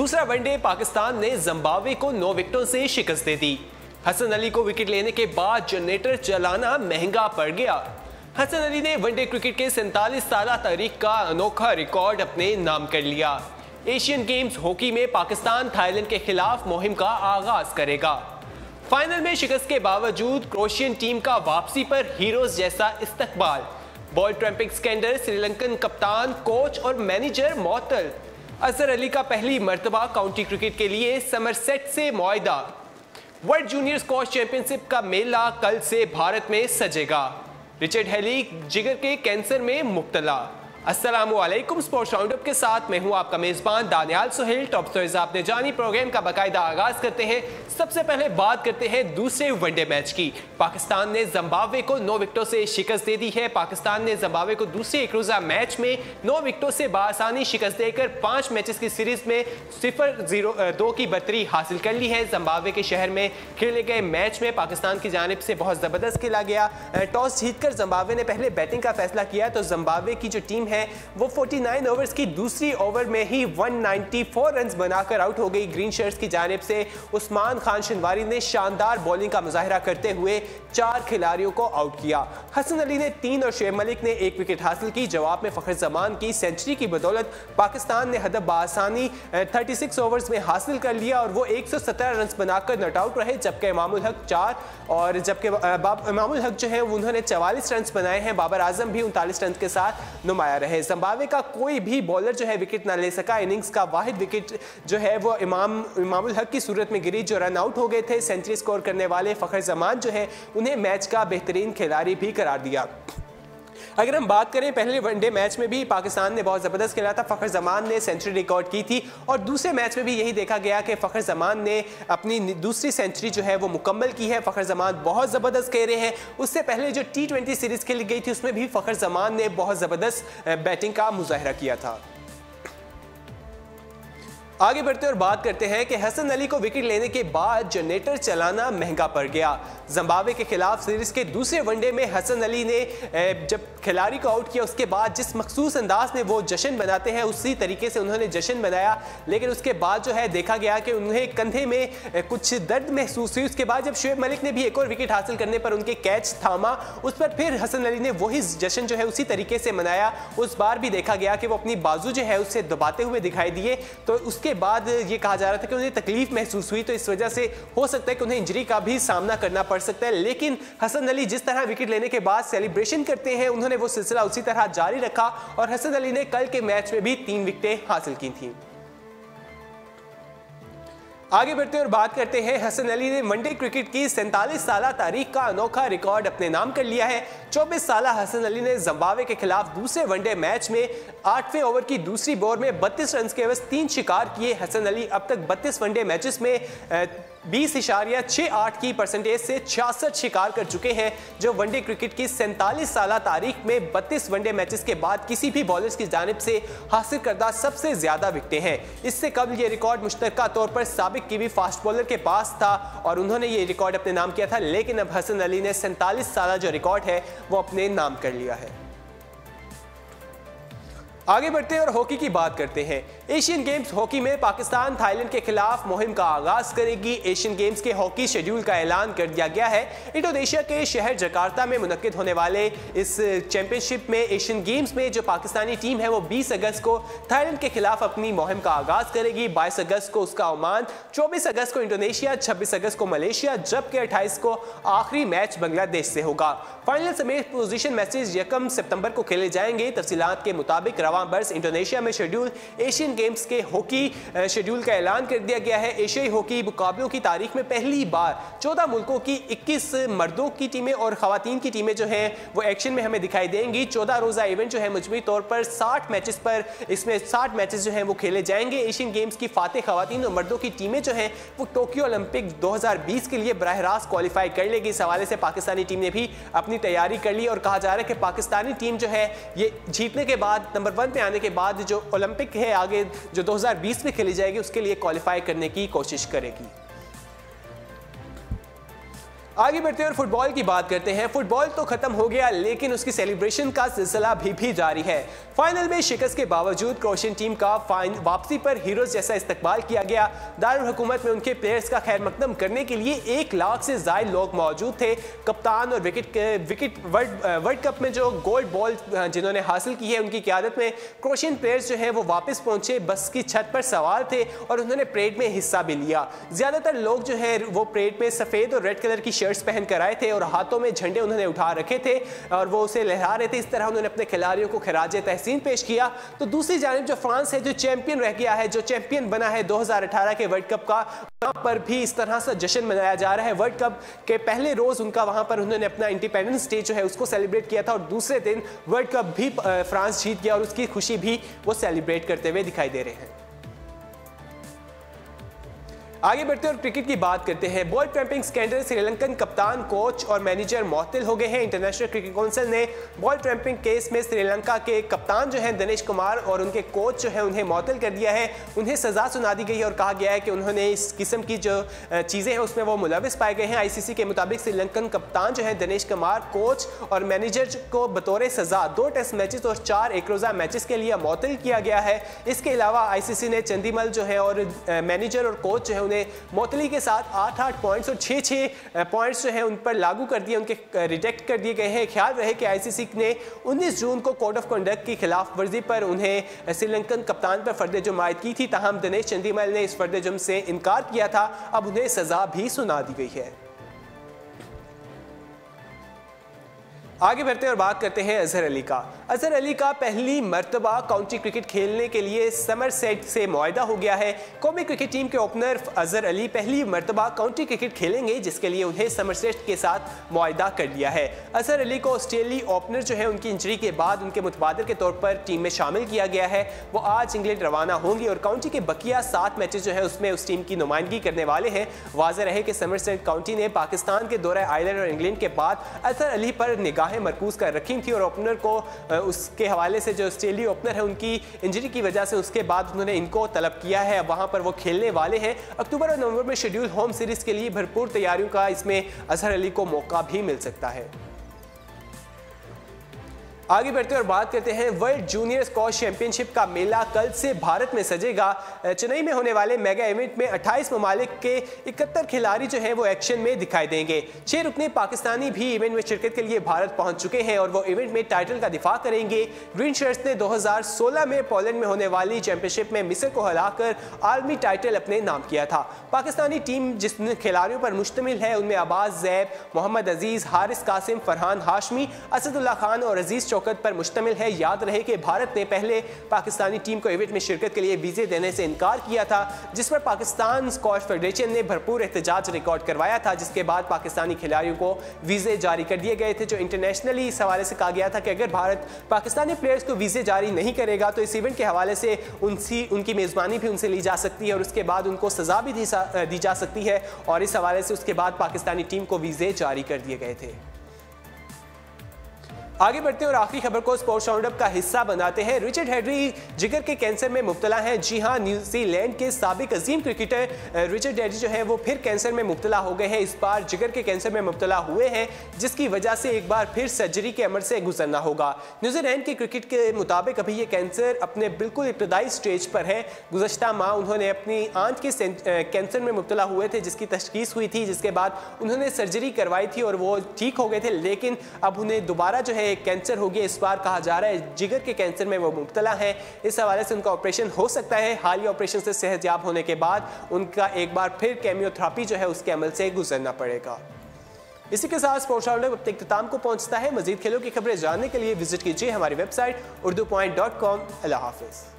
दूसरा वनडे पाकिस्तान ने जिम्बाब्वे को 9 विकेटों से शिकस्त दे दी। हसन अली को विकेट लेने के बाद जनरेटर चलाना महंगा पड़ गया। हसन अली ने वनडे क्रिकेट के 47 साल तारीख का अनोखा रिकॉर्ड अपने नाम कर लिया। एशियन गेम्स हॉकी में पाकिस्तान थाईलैंड के खिलाफ मुहिम का आगाज करेगा। फाइनल में शिकस्त के बावजूद क्रोएशियन टीम का वापसी पर हीरोज जैसा इस्तकबाल। बॉल ट्रैम्पिंग स्कैंडल, श्रीलंकन कप्तान, कोच और मैनेजर मअतल। अजहर अली का पहली मर्तबा काउंटी क्रिकेट के लिए समरसेट से मुआहदा। वर्ल्ड जूनियर स्क्वॉश चैंपियनशिप का मेला कल से भारत में सजेगा। रिचर्ड हेली जिगर के कैंसर में मुब्तला। अस्सलामुअलैकुम, स्पोर्ट्स राउंडअप के साथ मैं हूं आपका मेजबान दानियाल सुहेल। टॉप स्टोरीज आपने जानी। प्रोग्राम का बाकायदा आगाज करते हैं। सबसे पहले बात करते हैं दूसरे वनडे मैच की। पाकिस्तान ने जिम्बाब्वे को 9 विकेटों से शिकस्त दे दी है। पाकिस्तान ने जिम्बाब्वे को दूसरे एक रोजा मैच में 9 विकेटों से बासानी शिकस्त देकर 5 मैचेस की सीरीज में 0-2 की बर्तरी हासिल कर ली है। जिम्बाब्वे के शहर में खेले गए मैच में पाकिस्तान की जानिब से बहुत जबरदस्त खेला गया। टॉस जीतकर जिम्बाब्वे ने पहले बैटिंग का फैसला किया तो जिम्बाब्वे की जो टीम है वो 49 ओवर्स की दूसरी ओवर में ही 194 रन्स बनाकर आउट हो गई। ग्रीन शर्ट्स की जानिब से उस्मान खान शनवारी ने शानदार बॉलिंग का मुजाहिरा करते हुए 4 खिलाड़ियों को आउट किया। हसन अली ने 3 और शुएब मलिक ने 1 विकेट हासिल की। जवाब में फखर जमान की सेंचुरी की बदौलत पाकिस्तान ने हदफ बासानी 36 ओवर्स में हासिल कर लिया और वो 117 रन्स बनाकर नॉट आउट रहे। जबकि इमामुल हक 4 और जबकि इमामुल हक जो है उन्होंने 44 रन्स बनाए हैं। बाबर आजम भी 39 रन के साथ नुमाया रहे। जिम्बाब्वे का कोई भी बॉलर जो है विकेट न ले सका। इनिंग्स का वाहिद विकेट जो है वो इमामुल हक की सूरत में गिरी जो रन आउट हो गए थे। सेंचुरी स्कोर करने वाले फखर जमान जो है उन्हें मैच का बेहतरीन खिलाड़ी भी करार दिया। अगर हम बात करें पहले वनडे मैच में भी पाकिस्तान ने बहुत ज़बरदस्त खेला था। फ़खर जमान ने सेंचुरी रिकॉर्ड की थी और दूसरे मैच में भी यही देखा गया कि फ़खर जमान ने अपनी दूसरी सेंचुरी जो है वो मुकम्मल की है। फ़खर जमान बहुत ज़बरदस्त खेल रहे हैं। उससे पहले जो T20 सीरीज़ खेली गई थी उसमें भी फ़खर जमान ने बहुत ज़बरदस्त बैटिंग का मुजाहिरा किया था। आगे बढ़ते और बात करते हैं कि हसन अली को विकेट लेने के बाद जनरेटर चलाना महंगा पड़ गया। जिम्बाब्वे के खिलाफ सीरीज के दूसरे वनडे में हसन अली ने जब खिलाड़ी को आउट किया उसके बाद जिस मखसूस अंदाज में वो जश्न मनाते हैं उसी तरीके से उन्होंने जश्न मनाया। लेकिन उसके बाद जो है देखा गया कि उन्हें कंधे में कुछ दर्द महसूस हुई। उसके बाद जब शुएब मलिक ने भी एक और विकेट हासिल करने पर उनके कैच थामा, उस पर फिर हसन अली ने वही जश्न जो है उसी तरीके से मनाया। उस बार भी देखा गया कि वो अपनी बाजू जो है उससे दबाते हुए दिखाई दिए। तो उसके बाद ये कहा जा रहा था कि उन्हें तकलीफ महसूस हुई, तो इस वजह से हो सकता है कि उन्हें इंजरी का भी सामना करना पड़ सकता है। लेकिन हसन अली जिस तरह विकेट लेने के बाद सेलिब्रेशन करते हैं उन्होंने वो सिलसिला उसी तरह जारी रखा और हसन अली ने कल के मैच में भी 3 विकेटें हासिल की थी। आगे बढ़ते और बात करते हैं हसन अली ने वनडे क्रिकेट की 47 साल तारीख का अनोखा रिकॉर्ड अपने नाम कर लिया है। 24 साल हसन अली ने जिम्बाब्वे के खिलाफ दूसरे वनडे मैच में 8वें ओवर की दूसरी बॉल में 32 रन के एवज 3 शिकार किए। हसन अली अब तक 32 वनडे मैचेस में 20.68 की परसेंटेज से 66 शिकार कर चुके हैं, जो वनडे क्रिकेट की 47 साल तारीख में 32 वनडे मैचेस के बाद किसी भी बॉलर्स की जानिब से हासिल करदा सबसे ज्यादा विकेटें हैं। इससे कबल ये रिकॉर्ड मुश्तरका तौर पर साबिक की भी फास्ट बॉलर के पास था और उन्होंने ये रिकॉर्ड अपने नाम किया था। लेकिन अब हसन अली ने 47 साल जो रिकॉर्ड है वो अपने नाम कर लिया है। आगे बढ़ते हैं और हॉकी की बात करते हैं। एशियन गेम्स हॉकी में पाकिस्तान थाईलैंड के खिलाफ मुहिम का आगाज करेगी। एशियन गेम्स के हॉकी शेड्यूल का ऐलान कर दिया गया है। इंडोनेशिया के शहर जकार्ता में मुनक्किद होने वाले इस चैंपियनशिप में एशियन गेम्स में जो पाकिस्तानी टीम है वो 20 अगस्त को थाईलैंड के खिलाफ अपनी मुहिम का आगाज करेगी। 22 अगस्त को उसका ओमान, 24 अगस्त को इंडोनेशिया, 26 अगस्त को मलेशिया, जबकि 28 को आखिरी मैच बांग्लादेश से होगा। फाइनल समेत पोजीशन मैचेस 1 सितंबर को खेले जाएंगे। तफसीलात के मुताबिक बर्स इंडोनेशिया में शेड्यूल एशियन गेम्स के हॉकी शेड्यूल का ऐलान कर दिया गया है। एशियाई हॉकी मुकाबलों की तारीख में पहली बार 14 मुल्कों की 21 मर्दों की टीमें और खवातीन की टीमें जो हैं वो एक्शन में हमें दिखाई देंगी। 14 रोजा इवेंट जो है मजमूई तौर पर 60 मैचेस पर इसमें 60 मैचेस जो हैं वो खेले जाएंगे। एशियन गेम्स की फातेह खवातीन और मर्दों की टीमें जो हैं वो टोक्यो ओलंपिक 2020 के लिए बराह रास्त क्वालिफाई कर लेगी। इस हवाले से पाकिस्तानी टीम ने भी अपनी तैयारी कर ली और कहा जा रहा है कि पाकिस्तानी टीम जो है ये जीतने के बाद नंबर 1 पे आने के बाद जो ओलंपिक है आगे जो 2020 में खेली जाएगी उसके लिए क्वालिफाई करने की कोशिश करेगी। आगे बढ़ते हैं और फुटबॉल की बात करते हैं। फुटबॉल तो खत्म हो गया लेकिन उसकी सेलिब्रेशन का सिलसिला भी जारी है। फाइनल में शिकस्त के बावजूद क्रोएशियन टीम का वापसी पर हीरोज जैसा इस्तकबाल किया गया। दारुल हुकूमत में उनके प्लेयर्स का खैर मकदम करने के लिए 1 लाख से ज्यादा लोग मौजूद थे। कप्तान और विकेट वर्ल्ड कप में जो गोल्ड बॉल जिन्होंने हासिल की है उनकी क़यादत में क्रोएशियन प्लेयर्स जो है वो वापस पहुंचे, बस की छत पर सवार थे और उन्होंने परेड में हिस्सा भी लिया। ज्यादातर लोग जो है वो परेड में सफेद और रेड कलर की शर्ट्स पहन कर आए थे और हाथों में झंडे उन्होंने उठा रखे थे और वो उसे लहरा रहे थे। इस तरह उन्होंने अपने खिलाड़ियों को खिराज तहसीन पेश किया। तो दूसरी जानिब जो फ्रांस है, जो चैंपियन रह गया है, जो चैंपियन बना है 2018 के वर्ल्ड कप का, वहां पर भी इस तरह से जश्न मनाया जा रहा है। वर्ल्ड कप के पहले रोज उनका वहां पर उन्होंने अपना इंडिपेंडेंस डे जो है उसको सेलिब्रेट किया था और दूसरे दिन वर्ल्ड कप भी फ्रांस जीत गया और उसकी खुशी भी वो सेलिब्रेट करते हुए दिखाई दे रहे हैं। आगे बढ़ते और क्रिकेट की बात करते हैं। बॉल ट्रैपिंग स्कैंडल, श्रीलंकन कप्तान, कोच और मैनेजर मुअत्तल हो गए हैं। इंटरनेशनल क्रिकेट काउंसिल ने बॉल ट्रैपिंग केस में श्रीलंका के कप्तान जो हैं दिनेश कुमार और उनके कोच जो हैं उन्हें मुअत्तल कर दिया है। उन्हें सजा सुना दी गई है और कहा गया है कि उन्होंने इस किस्म की जो चीज़ें हैं उसमें वो मुलविस पाए गए हैं। आईसीसी के मुताबिक श्रीलंकन कप्तान जो है दिनेश कुमार, कोच और मैनेजर को बतौर सजा 2 टेस्ट मैचेस और 4 एक रोज़ा मैचेस के लिए मुअत्तल किया गया है। इसके अलावा आईसीसी ने चंदीमल जो है और मैनेजर और कोच जो है मुअत्तली के साथ 8-8 पॉइंट्स और 6-6 पॉइंट्स जो है उन पर लागू कर दिए, उनके रिजेक्ट कर दिए गए हैं। ख्याल रहे कि आईसीसी ने 19 जून को कोड ऑफ कंडक्ट की खिलाफ वर्जी पर उन्हें श्रीलंकन कप्तान पर फर्द जुर्म आयद की थी, ताहम दिनेश चंदीमल ने इस फर्द जुर्म से इनकार किया था। अब उन्हें सजा भी सुना दी गई है। आगे बढ़ते हैं और बात करते हैं अजहर अली का। अजहर अली का पहली मर्तबा काउंटी क्रिकेट खेलने के लिए समरसेट से मुआहदा हो गया है। कौमी क्रिकेट टीम के ओपनर अजहर अली पहली मर्तबा काउंटी क्रिकेट खेलेंगे, जिसके लिए उन्हें समरसेट के साथ मुआहदा कर लिया है। अजहर अली को ऑस्ट्रेलियाई ओपनर जो है उनकी इंजरी के बाद उनके मुतबादिल के तौर पर टीम में शामिल किया गया है। वो आज इंग्लैंड रवाना होंगे और काउंटी के बकिया 7 मैचेस जो है उसमें उस टीम की नुमाइंदगी करने वाले हैं। वाज़ेह रहे कि समरसेट काउंटी ने पाकिस्तान के दौरे आयरलैंड और इंग्लैंड के बाद अजहर अली पर निगाहें मरकूज कर रखी थी और ओपनर को उसके हवाले से जो ऑस्ट्रेलियाई ओपनर है उनकी इंजरी की वजह से उसके बाद उन्होंने इनको तलब किया है। अब वहां पर वो खेलने वाले हैं। अक्टूबर और नवंबर में शेड्यूल होम सीरीज के लिए भरपूर तैयारियों का इसमें अजहर अली को मौका भी मिल सकता है। आगे बढ़ते और बात करते हैं वर्ल्ड जूनियर स्क्वॉश चैंपियनशिप का मेला कल से भारत में सजेगा। चेन्नई में होने वाले मेगा इवेंट में 28 ममालिक के 71 खिलाड़ी जो हैं वो एक्शन में दिखाई देंगे। 6 रुकने पाकिस्तानी भी इवेंट में शिरकत के लिए भारत पहुंच चुके हैं और वो इवेंट में टाइटल का दिफा करेंगे। ग्रीन शर्ट्स ने 2016 में पोलैंड में होने वाली चैंपियनशिप में मिस्र को हराकर आलमी टाइटल अपने नाम किया था। पाकिस्तानी टीम जिस खिलाड़ियों पर मुश्तमिल है उनमें अब्बास ज़ैब, मोहम्मद अजीज, हारिस कासिम, फरहान हाशमी, असदुल्ला खान और अजीज शौकत पर मुश्तमिल है। याद रहे कि भारत ने पहले पाकिस्तानी टीम को इवेंट में शिरकत के लिए वीजे देने से इनकार किया था, जिस पर पाकिस्तान स्क्वॉश फेडरेशन ने भरपूर एहतजाज रिकॉर्ड करवाया था, जिसके बाद पाकिस्तानी खिलाड़ियों को वीजे जारी कर दिए गए थे। जो इंटरनेशनली इस हवाले से कहा गया था कि अगर भारत पाकिस्तानी प्लेयर्स को वीजे जारी नहीं करेगा तो इस इवेंट के हवाले से उनकी मेजबानी भी उनसे ली जा सकती है और उसके बाद उनको सजा भी दी जा सकती है और इस हवाले से उसके बाद पाकिस्तानी टीम को वीजे जारी कर दिए गए थे। आगे बढ़ते हैं और आखिरी खबर को स्पोर्ट्स राउंडअप का हिस्सा बनाते हैं। रिचर्ड हेडरी जिगर के कैंसर में मुब्तला हैं। जी हां, न्यूजीलैंड के साबिक अजीम क्रिकेटर रिचर्ड हेडरी जो है वो फिर कैंसर में मुब्तला हो गए हैं। इस बार जिगर के कैंसर में मुब्तला हुए हैं, जिसकी वजह से एक बार फिर सर्जरी के अमल से गुजरना होगा। न्यूजीलैंड के क्रिकेट के मुताबिक अभी ये कैंसर अपने बिल्कुल इब्तदाई स्टेज पर है। गुज़श्ता माह उन्होंने अपनी आंत के कैंसर में मुब्तला हुए थे, जिसकी तशखीस हुई थी, जिसके बाद उन्होंने सर्जरी करवाई थी और वो ठीक हो गए थे, लेकिन अब उन्हें दोबारा जो है कैंसर हो गया। इस बार कहा जा रहा है जिगर के कैंसर में वो मुब्तला है। इस हवाले से उनका ऑपरेशन हो सकता है। हालिया ऑपरेशन से सेहतयाब होने के बाद उनका एक बार फिर केमियोथेरेपी जो है उसके अमल से गुजरना पड़ेगा। इसी के साथ स्पोर्ट्स राउंडअप अब तक इख्तिताम को पहुंचता है। मजीद खेलों की खबरें जानने के लिए विजिट कीजिए हमारी वेबसाइट urdupoint.com। अल्लाह हाफिज़।